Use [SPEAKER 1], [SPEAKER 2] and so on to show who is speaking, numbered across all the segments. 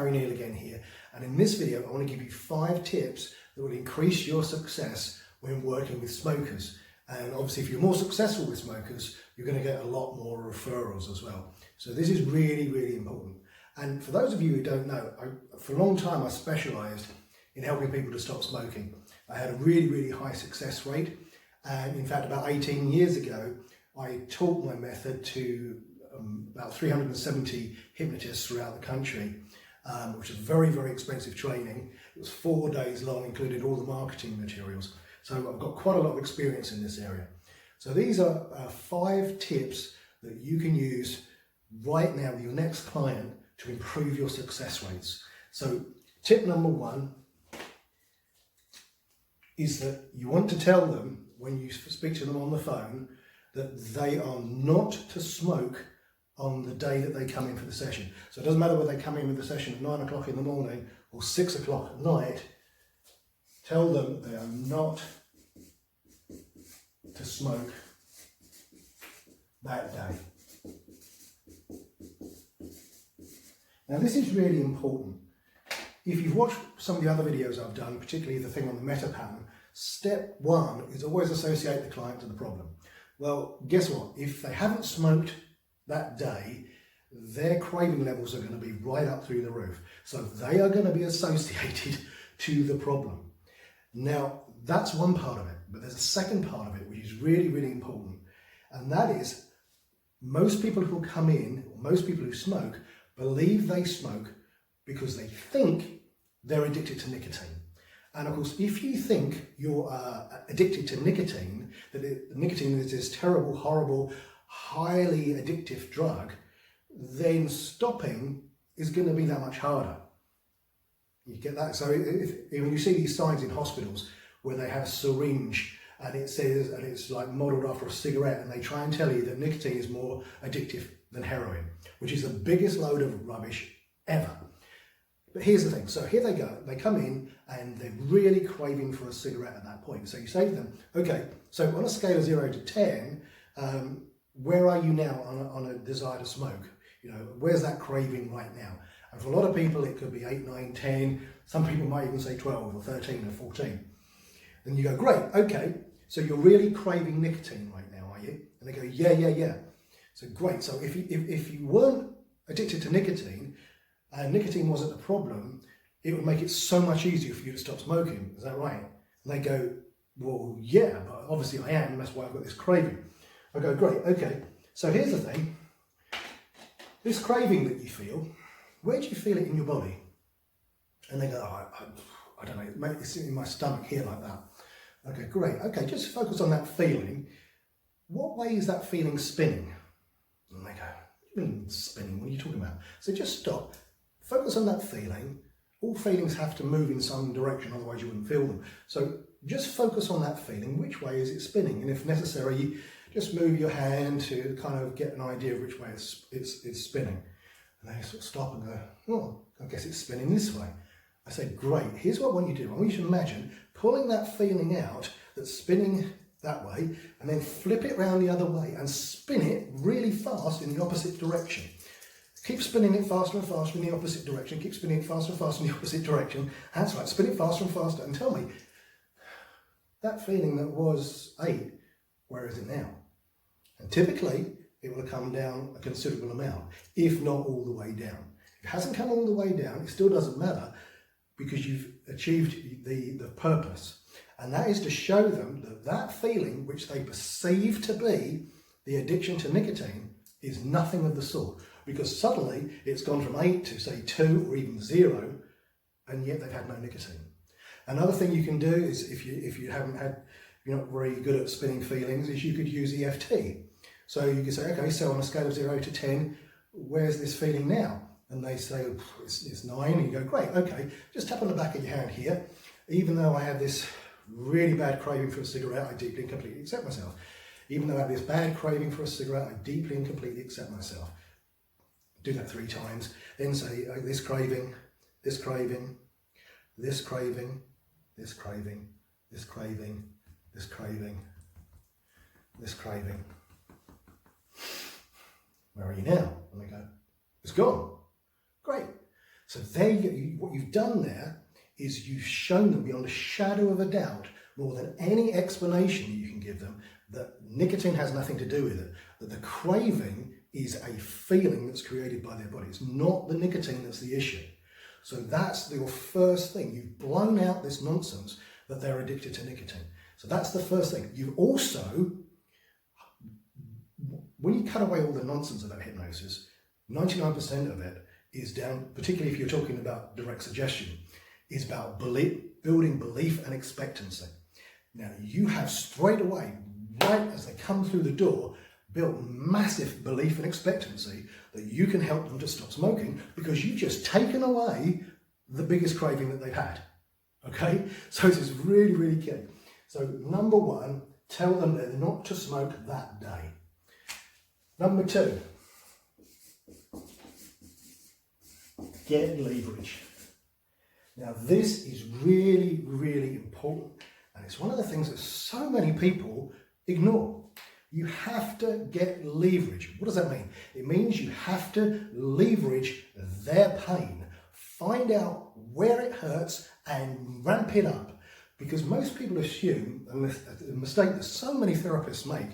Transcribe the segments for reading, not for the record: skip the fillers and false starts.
[SPEAKER 1] Gary Neal again here, and in this video I want to give you 5 tips that will increase your success when working with smokers. And obviously if you're more successful with smokers, you're going to get a lot more referrals as well. So this is really, really important. And for those of you who don't know, for a long time I specialised in helping people to stop smoking. I had a really, really high success rate, and in fact about 18 years ago I taught my method to about 370 hypnotists throughout the country, which is very, very expensive training. It was 4 days long, included all the marketing materials. So I've got quite a lot of experience in this area. So these are 5 tips that you can use right now with your next client to improve your success rates. So tip number 1 is that you want to tell them when you speak to them on the phone that they are not to smoke on the day that they come in for the session. So it doesn't matter whether they come in with the session at 9 o'clock in the morning or 6 o'clock at night, tell them they are not to smoke that day. Now this is really important. If you've watched some of the other videos I've done, particularly the thing on the meta pattern, step 1 is always associate the client to the problem. Well, guess what? If they haven't smoked that day, their craving levels are going to be right up through the roof. So they are going to be associated to the problem. Now, that's one part of it, but there's a second part of it which is really, really important. And that is, most people who come in, or most people who smoke, believe they smoke because they think they're addicted to nicotine. And of course, if you think you're addicted to nicotine, that nicotine is this terrible, horrible, highly addictive drug, then stopping is going to be that much harder. You get that? So when you see these signs in hospitals where they have a syringe and it says, and it's like modelled after a cigarette, and they try and tell you that nicotine is more addictive than heroin, which is the biggest load of rubbish ever. But here's the thing, so here they go, they come in and they're really craving for a cigarette at that point. So you say to them, okay, so on a scale of 0 to 10, where are you now on a desire to smoke? You know, where's that craving right now? And for a lot of people, it could be 8, 9, 10. Some people might even say 12 or 13 or 14. Then you go, great, okay, so you're really craving nicotine right now, are you? And they go, yeah. So great, so if you weren't addicted to nicotine, and nicotine wasn't the problem, it would make it so much easier for you to stop smoking. Is that right? And they go, well, yeah, but obviously I am, and that's why I've got this craving. I go, great, okay. So here's the thing. This craving that you feel, where do you feel it in your body? And they go, oh, I don't know, it's in my stomach here like that. Okay, great. Okay, just focus on that feeling. What way is that feeling spinning? And they go, what do you mean spinning? What are you talking about? So just stop. Focus on that feeling. All feelings have to move in some direction, otherwise you wouldn't feel them. So just focus on that feeling. Which way is it spinning? And if necessary, just move your hand to kind of get an idea of which way it's spinning. And they sort of stop and go, oh, I guess it's spinning this way. I say, great, here's what I want you to do. I want you to imagine pulling that feeling out that's spinning that way, and then flip it around the other way and spin it really fast in the opposite direction. Keep spinning it faster and faster in the opposite direction. Keep spinning it faster and faster in the opposite direction. That's right, spin it faster and faster. And tell me, that feeling that was 8, where is it now? And typically, it will come down a considerable amount, if not all the way down. If it hasn't come all the way down, it still doesn't matter, because you've achieved the purpose. And that is to show them that that feeling, which they perceive to be the addiction to nicotine, is nothing of the sort. Because suddenly it's gone from 8 to say 2 or even 0, and yet they've had no nicotine. Another thing you can do is, if you're not very good at spinning feelings, is you could use EFT. So you could say, okay, so on a scale of 0 to 10, where's this feeling now? And they say, oh, it's 9, and you go, great, okay, just tap on the back of your hand here. Even though I have this really bad craving for a cigarette, I deeply and completely accept myself. Even though I have this bad craving for a cigarette, I deeply and completely accept myself. Do that 3 times. Then say, oh, this craving, this craving, this craving, this craving, this craving, this craving, this craving. Where are you now? And they go, it's gone. Great. So there, what you've done there is you've shown them beyond a shadow of a doubt, more than any explanation you can give them, that nicotine has nothing to do with it, that the craving is a feeling that's created by their body. It's not the nicotine that's the issue. So that's your first thing. You've blown out this nonsense that they're addicted to nicotine. So that's the first thing. You've also, when you cut away all the nonsense about hypnosis, 99% of it is down, particularly if you're talking about direct suggestion, is about building belief and expectancy. Now, you have straight away, right as they come through the door, built massive belief and expectancy that you can help them to stop smoking, because you've just taken away the biggest craving that they've had. Okay? So this is really, really key. So number one, tell them they're not to smoke that day. Number two, get leverage. Now this is really, really important, and it's one of the things that so many people ignore. You have to get leverage. What does that mean? It means you have to leverage their pain. Find out where it hurts and ramp it up. Because most people assume, and the mistake that so many therapists make,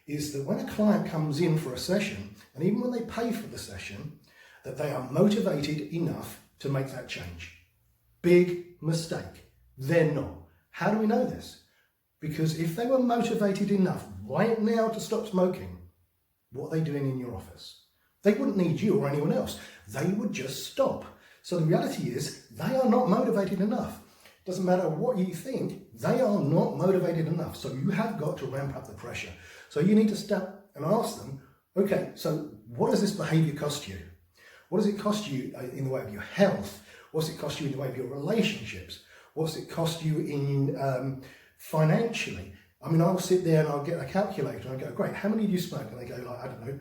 [SPEAKER 1] is that when a client comes in for a session, and even when they pay for the session, that they are motivated enough to make that change. Big mistake. They're not. How do we know this? Because if they were motivated enough right now to stop smoking, what are they doing in your office? They wouldn't need you or anyone else. They would just stop. So the reality is they are not motivated enough. Doesn't matter what you think, they are not motivated enough. So you have got to ramp up the pressure. So you need to stop and ask them, okay, so what does this behavior cost you? What does it cost you in the way of your health? What's it cost you in the way of your relationships? What's it cost you in financially? I mean, I'll sit there and I'll get a calculator and I go, great, how many do you smoke? And they go, like, I don't know,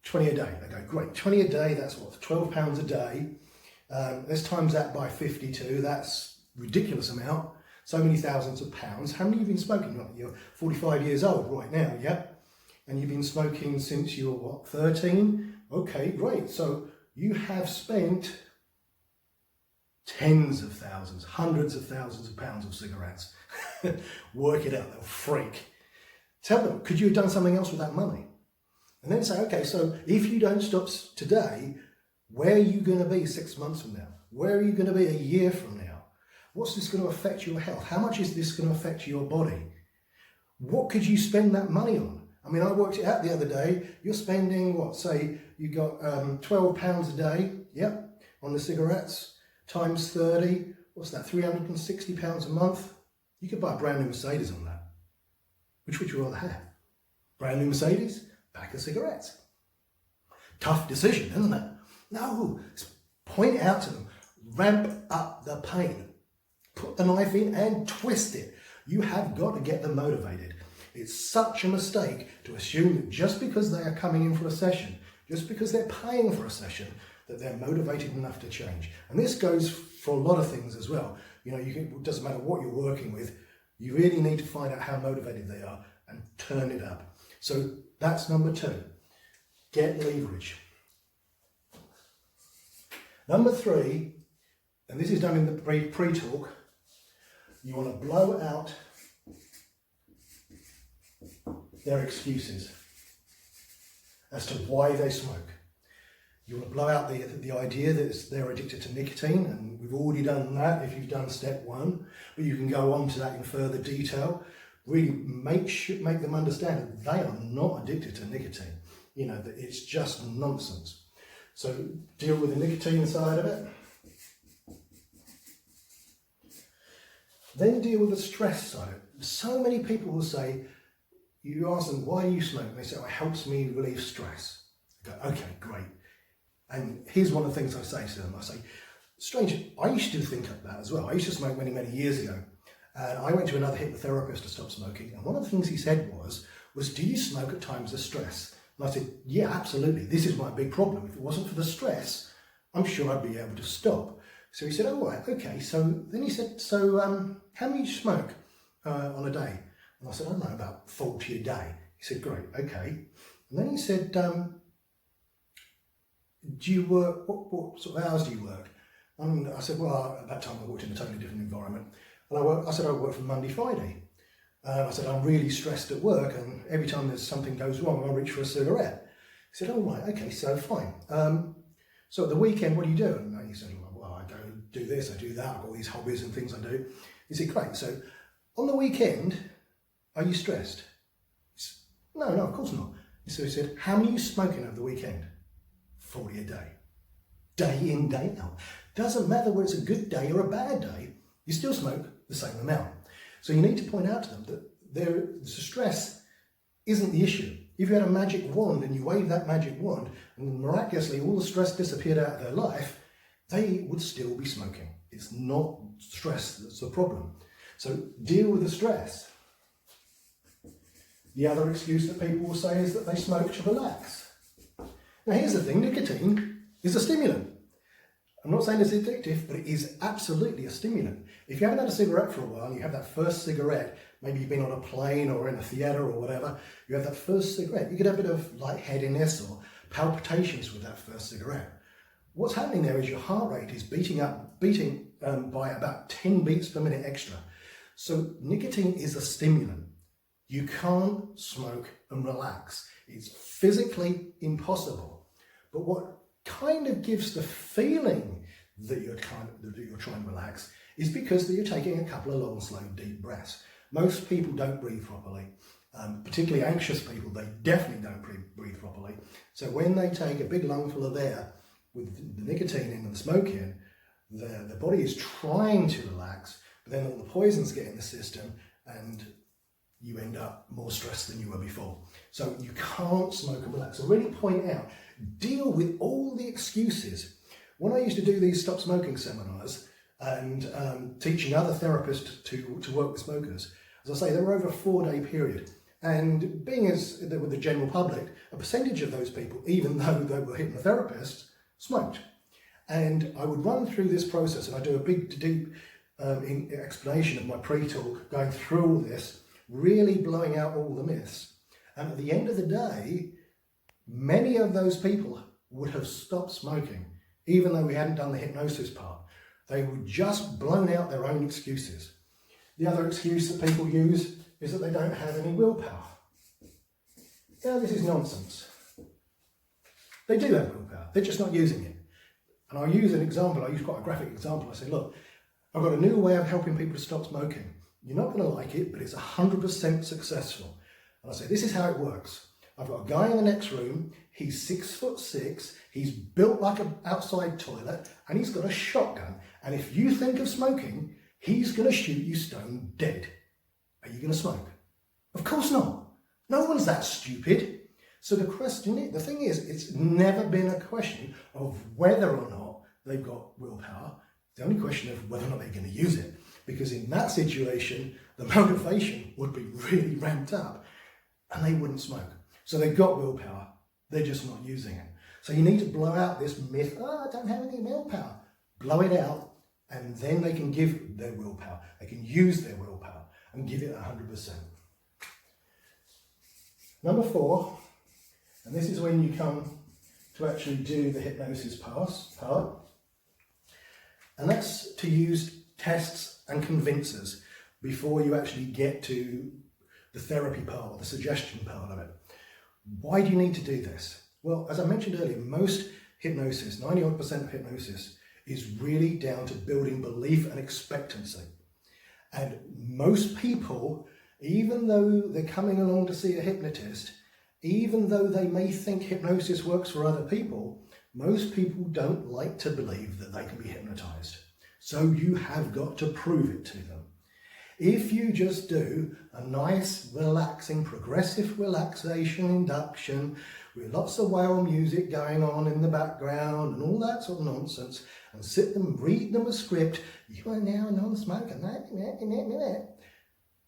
[SPEAKER 1] 20 a day. They go, great, 20 a day, that's what, £12 a day. Let's times that by 52, that's ridiculous amount. So many thousands of pounds. How many have you been smoking? Well, you're 45 years old right now, yeah? And you've been smoking since you were, what, 13? Okay, great. So you have spent tens of thousands, hundreds of thousands of pounds of cigarettes. Work it out, they'll freak. Tell them, could you have done something else with that money? And then say, okay, so if you don't stop today, where are you going to be 6 months from now? Where are you going to be a year from now? What's this going to affect your health? How much is this going to affect your body? What could you spend that money on? I mean, I worked it out the other day. You're spending, what, say you got £12 a day, yep, on the cigarettes, times 30, what's that, £360 a month? You could buy a brand new Mercedes on that. Which would you rather have? Brand new Mercedes, pack of cigarettes. Tough decision, isn't it? No, point out to them, ramp up the pain. Put the knife in and twist it. You have got to get them motivated. It's such a mistake to assume that just because they are coming in for a session, just because they're paying for a session, that they're motivated enough to change. And this goes for a lot of things as well. You know, it doesn't matter what you're working with, you really need to find out how motivated they are and turn it up. So that's number two, get leverage. Number three, and this is done in the pre-talk, you want to blow out their excuses as to why they smoke. You want to blow out the idea that they're addicted to nicotine, and we've already done that if you've done step one, but you can go on to that in further detail. Really make them understand that they are not addicted to nicotine. You know, that it's just nonsense. So deal with the nicotine side of it. Then deal with the stress side of it. So many people will say, you ask them, why do you smoke? And they say, oh, it helps me relieve stress. I go, okay, great. And here's one of the things I say to them. I say, strange, I used to think of that as well. I used to smoke many, many years ago. And I went to another hypnotherapist to stop smoking. And one of the things he said was, do you smoke at times of stress? And I said, yeah, absolutely. This is my big problem. If it wasn't for the stress, I'm sure I'd be able to stop. So he said, oh, right, okay. So then he said, so how many do you smoke on a day? And I said, I don't know, about 40 a day. He said, great, okay. And then he said, do you work, what sort of hours do you work? And I said, well, at that time I worked in a totally different environment. And I said I work from Monday, Friday. I said, I'm really stressed at work, and every time there's something goes wrong, I reach for a cigarette. He said, oh, right, okay, so fine. So at the weekend, what do you do? And he said, well, I go do this, I do that, I've got all these hobbies and things I do. He said, great, so on the weekend, are you stressed? Said, no, of course not. So he said, how many are you smoking over the weekend? 40 a day. Day in, day out. Doesn't matter whether it's a good day or a bad day, you still smoke the same amount. So you need to point out to them that the stress isn't the issue. If you had a magic wand and you waved that magic wand and miraculously all the stress disappeared out of their life, they would still be smoking. It's not stress that's the problem. So deal with the stress. The other excuse that people will say is that they smoke to relax. Now here's the thing, nicotine is a stimulant. I'm not saying it's addictive, but it is absolutely a stimulant. If you haven't had a cigarette for a while, you have that first cigarette, maybe you've been on a plane or in a theatre or whatever, you have that first cigarette, you get a bit of lightheadedness or palpitations with that first cigarette. What's happening there is your heart rate is beating by about 10 beats per minute extra. So nicotine is a stimulant. You can't smoke and relax. It's physically impossible. But what kind of gives the feeling that you're trying to relax is because you're taking a couple of long, slow, deep breaths. Most people don't breathe properly, particularly anxious people, they definitely don't breathe properly. So when they take a big lungful of air with the nicotine in and the smoke in, the body is trying to relax, but then all the poisons get in the system and you end up more stressed than you were before. So you can't smoke and relax. So really point out, deal with all the excuses. When I used to do these stop smoking seminars and teaching other therapists to work with smokers, as I say, they were over a 4-day period. And being as with the general public, a percentage of those people, even though they were hypnotherapists, smoked. And I would run through this process, and I do a big, deep explanation of my pre-talk, going through all this, really blowing out all the myths. And at the end of the day, many of those people would have stopped smoking, even though we hadn't done the hypnosis part. They would just blown out their own excuses. The other excuse that people use is that they don't have any willpower. Yeah, this is nonsense. They do have willpower, they're just not using it. And I'll use an example, I use quite a graphic example. I say, look, I've got a new way of helping people to stop smoking. You're not going to like it, but it's 100% successful. And I say, this is how it works. I've got a guy in the next room, he's 6'6", he's built like an outside toilet, and he's got a shotgun. And if you think of smoking, he's going to shoot you stone dead. Are you going to smoke? Of course not. No one's that stupid. So the thing is, it's never been a question of whether or not they've got willpower. It's the only question of whether or not they're going to use it. Because in that situation, the motivation would be really ramped up and they wouldn't smoke. So they've got willpower, they're just not using it. So you need to blow out this myth, I don't have any willpower. Blow it out, and then they can give their willpower. They can use their willpower and give it 100%. Number 4, and this is when you come to actually do the hypnosis part, and that's to use tests and convincers before you actually get to the therapy part or the suggestion part of it. Why do you need to do this? Well, as I mentioned earlier, most hypnosis, 90% of hypnosis, is really down to building belief and expectancy. And most people, even though they're coming along to see a hypnotist, even though they may think hypnosis works for other people, most people don't like to believe that they can be hypnotized. So you have got to prove it to them. If you just do a nice, relaxing, progressive relaxation induction with lots of whale music going on in the background and all that sort of nonsense, and sit them, read them a script, you are now a non-smoker,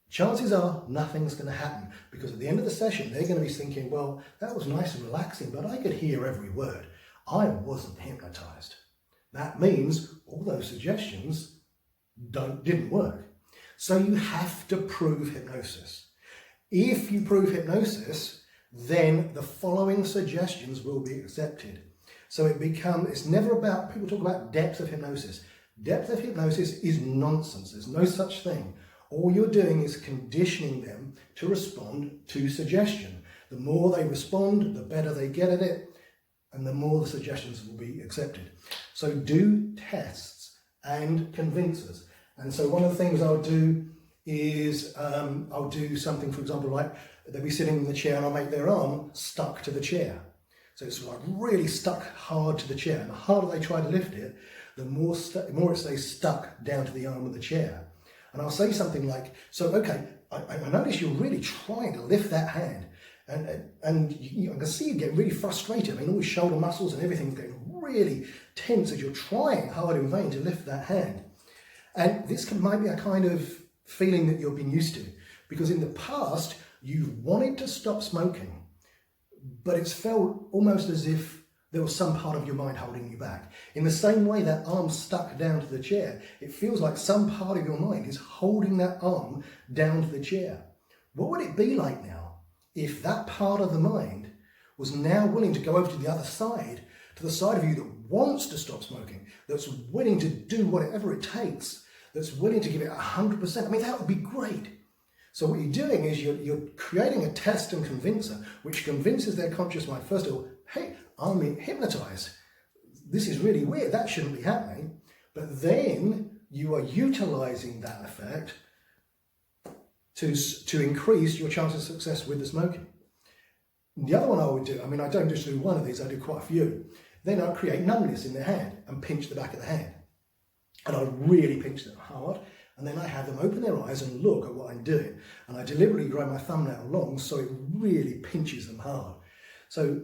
[SPEAKER 1] chances are nothing's going to happen, because at the end of the session they're going to be thinking, well, that was nice and relaxing, but I could hear every word. I wasn't hypnotized. That means all those suggestions didn't work. So you have to prove hypnosis. If you prove hypnosis, then the following suggestions will be accepted. So it's never about, people talk about depth of hypnosis. Depth of hypnosis is nonsense. There's no such thing. All you're doing is conditioning them to respond to suggestion. The more they respond, the better they get at it, and the more the suggestions will be accepted. So do tests and convince us. And so one of the things I'll do is I'll do something, for example, like they'll be sitting in the chair and I'll make their arm stuck to the chair. So it's like really stuck hard to the chair. And the harder they try to lift it, the more it stays stuck down to the arm of the chair. And I'll say something like, so, okay, I notice you're really trying to lift that hand. And I can see you get really frustrated. I mean, all your shoulder muscles and everything's getting really tense as you're trying hard in vain to lift that hand. And this might be a kind of feeling that you've been used to, because in the past, you've wanted to stop smoking, but it's felt almost as if there was some part of your mind holding you back. In the same way that arm stuck down to the chair, it feels like some part of your mind is holding that arm down to the chair. What would it be like now if that part of the mind was now willing to go over to the other side, to the side of you that wants to stop smoking, that's willing to do whatever it takes, that's willing to give it 100%? I mean, that would be great. So what you're doing is you're creating a test and convincer, which convinces their conscious mind, first of all, hey, I'm hypnotized. This is really weird. That shouldn't be happening. But then you are utilizing that effect to increase your chance of success with the smoking. The other one I would do, I mean, I don't just do one of these, I do quite a few. Then I'd create numbness in their hand and pinch the back of the hand. And I'd really pinch them hard. And then I have them open their eyes and look at what I'm doing. And I deliberately grow my thumbnail long so it really pinches them hard. So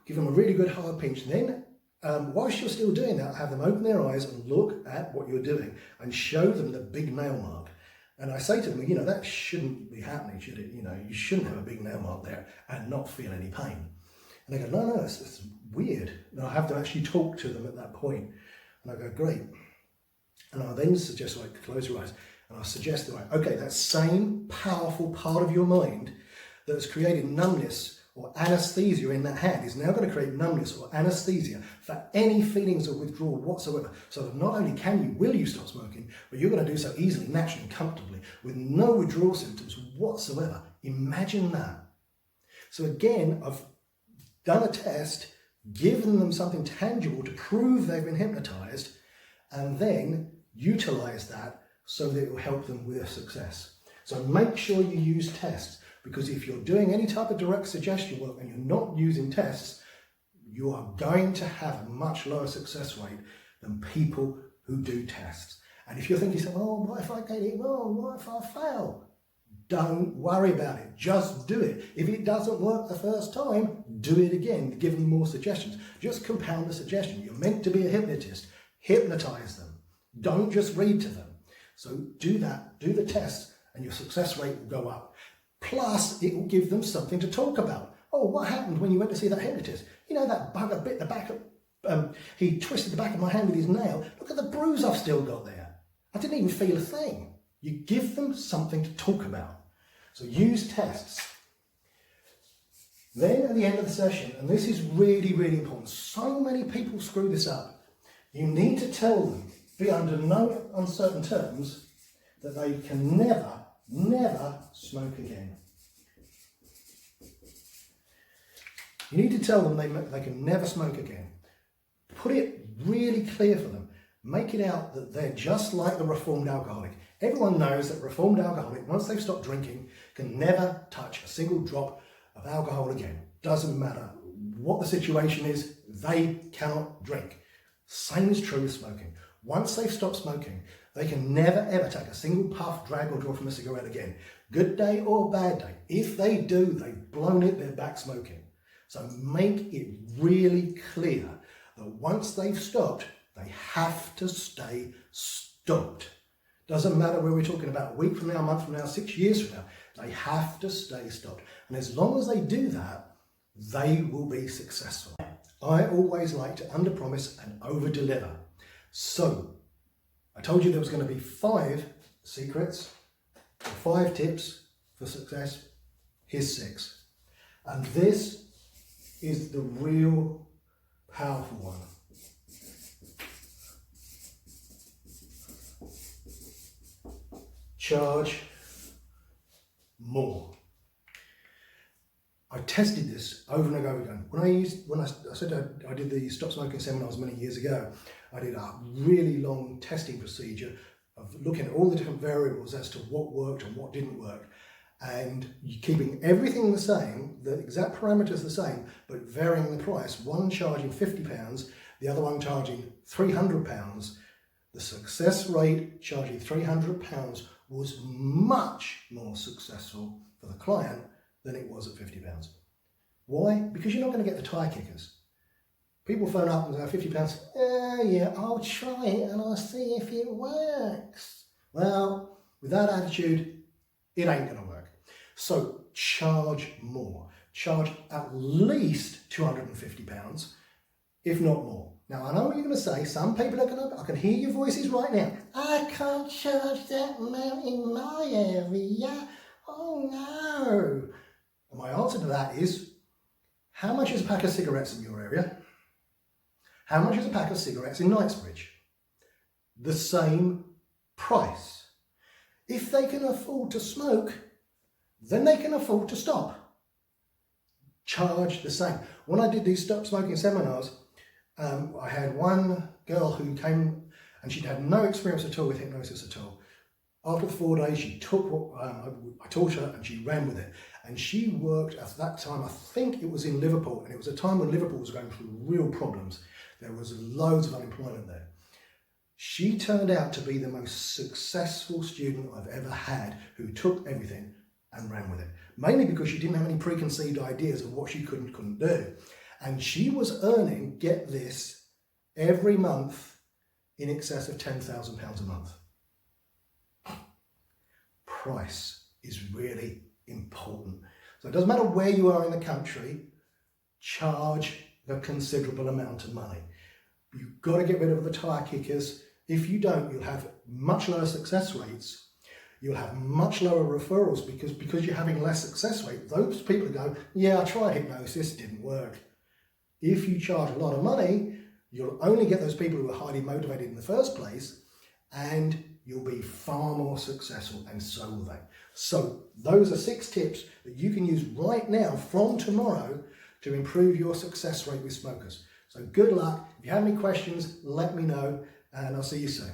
[SPEAKER 1] give them a really good hard pinch. Then, whilst you're still doing that, have them open their eyes and look at what you're doing and show them the big nail mark. And I say to them, you know, that shouldn't be happening, should it? You know, you shouldn't have a big nail mark there and not feel any pain. And they go, no, it's weird. And I have to actually talk to them at that point. And I go, great. And I'll then suggest, like, close your eyes. And I'll suggest, right, okay, that same powerful part of your mind that has created numbness or anesthesia in that hand is now going to create numbness or anesthesia for any feelings of withdrawal whatsoever. So that not only will you stop smoking, but you're going to do so easily, naturally, and comfortably, with no withdrawal symptoms whatsoever. Imagine that. So again, I've done a test, given them something tangible to prove they've been hypnotized, and then utilize that so that it will help them with success. So make sure you use tests. Because if you're doing any type of direct suggestion work and you're not using tests, you are going to have a much lower success rate than people who do tests. And if you're thinking, oh, what if I get it wrong? What if I fail? Don't worry about it. Just do it. If it doesn't work the first time, do it again. Give them more suggestions. Just compound the suggestion. You're meant to be a hypnotist. Hypnotize them. Don't just read to them. So do that. Do the tests and your success rate will go up. Plus, it will give them something to talk about. Oh, what happened when you went to see that hypnotist? You know, that bugger bit the back of, he twisted the back of my hand with his nail. Look at the bruise I've still got there. I didn't even feel a thing. You give them something to talk about. So use tests. Then at the end of the session, and this is really, really important, so many people screw this up. You need to tell them, be under no uncertain terms, that they can never smoke again. You need to tell them they can never smoke again. Put it really clear for them. Make it out that they're just like the reformed alcoholic. Everyone knows that reformed alcoholic, once they've stopped drinking, can never touch a single drop of alcohol again. Doesn't matter what the situation is, they cannot drink. Same is true with smoking. Once they've stopped smoking, they can never ever take a single puff, drag or draw from a cigarette again. Good day or bad day. If they do, they've blown it, they're back smoking. So make it really clear that once they've stopped, they have to stay stopped. Doesn't matter whether we're talking about a week from now, a month from now, 6 years from now, they have to stay stopped. And as long as they do that, they will be successful. I always like to under-promise and over-deliver. So, I told you there was going to be 5 secrets, 5 tips for success. Here's 6. And this is the real powerful one. Charge more. I tested this over and over again. When I said I did the stop smoking seminars many years ago, I did a really long testing procedure of looking at all the different variables as to what worked and what didn't work, and keeping everything the same, the exact parameters the same, but varying the price. One charging £50, the other one charging £300. The success rate charging £300 was much more successful for the client than it was at £50. Why? Because you're not going to get the tire kickers. People phone up and say, £50, yeah, I'll try it and I'll see if it works. Well, with that attitude, it ain't going to work. So charge more. Charge at least £250, if not more. Now, I know what you're going to say. Some people are going to, I can hear your voices right now. I can't charge that amount in my area. Oh no. And my answer to that is, how much is a pack of cigarettes in your area? How much is a pack of cigarettes in Knightsbridge? The same price. If they can afford to smoke, then they can afford to stop. Charge the same. When I did these stop smoking seminars, I had one girl who came and she'd had no experience at all with hypnosis at all. After 4 days, she took what I taught her and she ran with it. And she worked at that time, I think it was in Liverpool, and it was a time when Liverpool was going through real problems. There was loads of unemployment there. She turned out to be the most successful student I've ever had, who took everything and ran with it. Mainly because she didn't have any preconceived ideas of what she could and couldn't do. And she was earning, get this, every month in excess of £10,000 a month. Price is really important. So it doesn't matter where you are in the country, charge a considerable amount of money. You've got to get rid of the tire kickers. If you don't, you'll have much lower success rates. You'll have much lower referrals because you're having less success rate. Those people go, yeah, I tried hypnosis, it didn't work. If you charge a lot of money, you'll only get those people who are highly motivated in the first place, and you'll be far more successful, and so will they. So those are 6 tips that you can use right now from tomorrow to improve your success rate with smokers. So good luck. If you have any questions, let me know, and I'll see you soon.